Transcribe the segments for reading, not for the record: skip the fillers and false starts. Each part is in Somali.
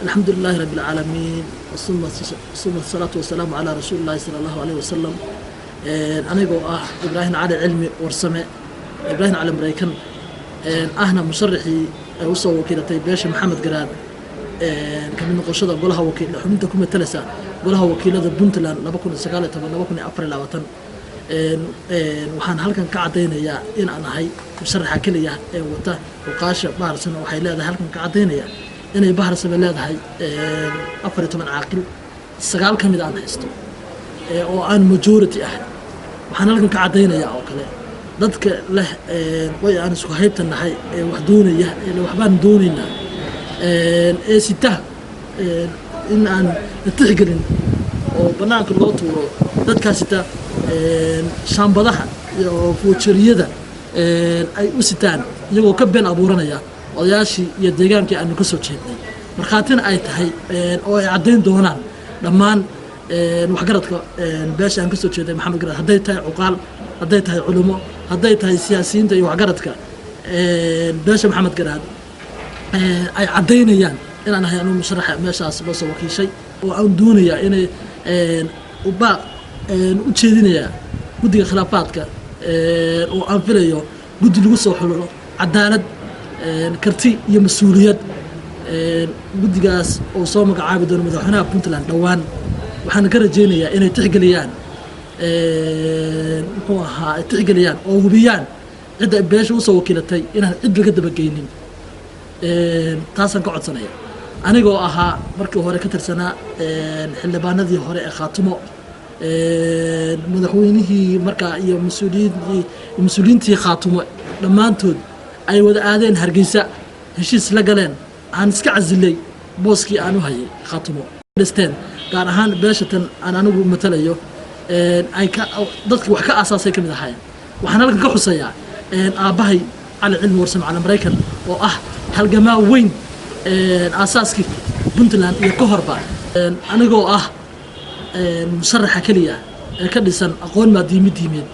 الحمد لله رب العالمين ثم الصلاة والسلام على رسول الله صلى الله عليه وسلم. أنا جو إبراهيم على علمي ورسمة إبراهيم على أمريكان أهنا مشرحي وصل وكيلتي باشا محمد قراد كمان نقشة قولها وكيل حمدكم الثلاثة قولها وكيلة بنتلان نبكون السجالة تبع نبكون أفريل وطن waxaan halkan ka cadeynayaa in aan ahay musharaxa kaliya ee wata uqaasha baarsan waxay leedahay halkan ka cadeynayaa inay baarsan leedahay 14 caaqil 9 kamid aan haysto oo aan majority ah waxaan halkan ka cadeynayaa oo kale dadka leh way aan isku haybtanahay ee wax doonaya ee waxbaan doonaynaa ee sita in aan tixgelin oo banaanka loo tuuro dadkaas sita shaambadaha iyo fuujariyada ay u sitaan iyagoo ka been abuuranaya odayaashii iyo deegaankii aanu ka soo jeednay markhaatina ay tahay oo ay caddayn doonaan dhammaan waxgaradka beesha aan ka soo jeeday maxamed garaad hadday tahay cuqaal hadday tahay culimo hadday tahay siyaasiyiinta iyo waxgaradka beesha maxamed garaad ay caddaynayaan inaan ahay anuu musharaxa meeshaas loo soo wakiishay oo aan doonayaa inay ubaaq u jeedinayaa guddiga khilaafaadka oo aan filayo guddi lagu soo xulo cadaalad karti iyo mas'uuliyad guddigaas oo soo magacaabi doono madaxweynaha Puntland dhawaan waxaan ka rajeynayaa inay tixgeliyaan muxuu ahaa tixgeliyaan oo hubiyaan cidda beesha u soo wakiilatay inaan cid laga dabageynin taasaan ka codsanaya anigoo ahaa markii hore ka tirsanaa xildhibaanadii hore ee Khaatumo madaxweynihii markaa iyo mas'uuliyiintii Khaatumo dhammaantood ay wada aadeen Hargeysa heshiis la galeen aan iska casilay booskii aan u hayay Khaatumo dhisteen gaar ahaan beeshatan aan anigu matalayo ay ka dadkii wax ka aasaasay kamid ahaayeen waxaan halkan ka xusayaa aabahay cali cilmi warsame cali Mareykan oo ah halgamaa weyn aasaaskii Puntland iyo ka horba anigoo ah musharaxa kaliya ee ka dhisan aqoon maadiimidiimeed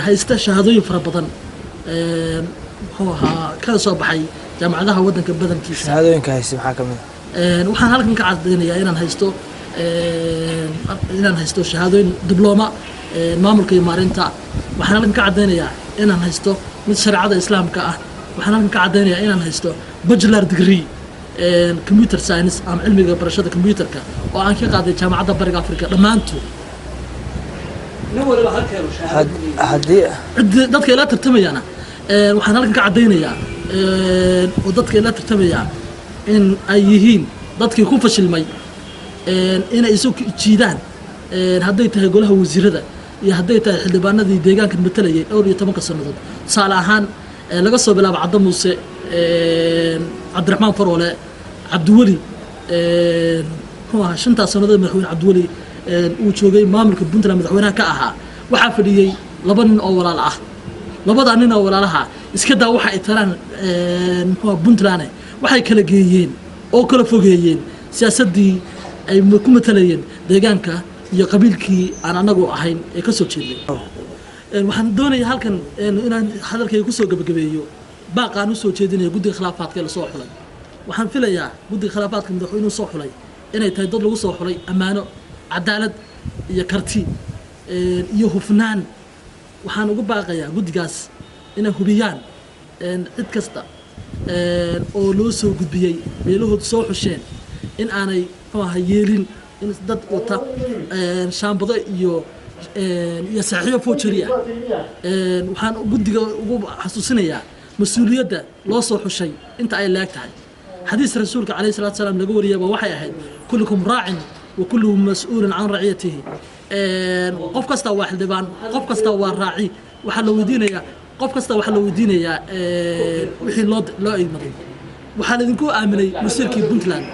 haysta shahaadooyin fara badan muxuu ahaa ka soo baxay jaamacadaha wadanka badankiisa shahaadooyinka haysta maxaa kamid waxaan halkan ka cadeynayaa inaan haysto shahaadooyin dibloma maamulka iyo maareynta waxaan halkan ka cadeynayaa inaan haysto mid shariicada islaamka ah waxaan halkan ka cadeynayaa inaan haysto bachelor degree computer science ama cilmiga barashada computerka oo aan ka qaaday jaamacadda bariga Afrika dhamaantood haddii dadka ila tartamayana waxaan halkan ka cadeynayaa oo dadka ila tartamaya in ay yihiin dadkii ku fashilmay inay isu jiidaan hadday tahay golaha wasiirada iyo hadday tahay xildhibaanadii deegaanka matalayay 12 sanadood saal ahaan laga soo bilaabo Cabdi Muuse Cabdiraxmaan Faroole Cabdiwali هو شنتا سنة مدحوين عبدولي وشوجي مامل كبنتنا مدحوينها كأها وحافلي لبن أو ولا لا لبض عننا ولا لها إسكدا وحى تران هو بنتلانه وحى كلا جيين أو كلا فوقيين سياسة دي أي مكمة تلين دجانك يا قبيلكي أنا نجو أحين يكسر شيء waxaan doonayaa halkan inaan hadalkay ku soo gabagabeeyo baaqaan u soo jeedinayo guddiga khilaafaadka la soo xulay waxaan filayaa guddiga khilaafaadka madaxweynuhu soo xulay inay tahay dad lagu soo xulay amaano cadaalad iyo karti iyo hufnaan waxaan ugu baaqayaa guddigaas inay hubiyaan cid kasta oo loo soo gudbiyay meelahood soo xusheen in aanay yeelin in dad wata shaambado iyo صحيح فوتشريا وحن قدي حسوسنيا مسؤولية لا صح شيء أنت أي لاكتها حديث رسولك عليه الصلاة والسلام نقول يا بوحي أحد كلكم راع وكلهم مسؤول عن رعيته قف كستا واحد دبان قف كستا راعي وحلو دينيا قف كستا وحلو دينيا وحين لا يمضي وحال ذنكو عاملي مسيركي بنتلان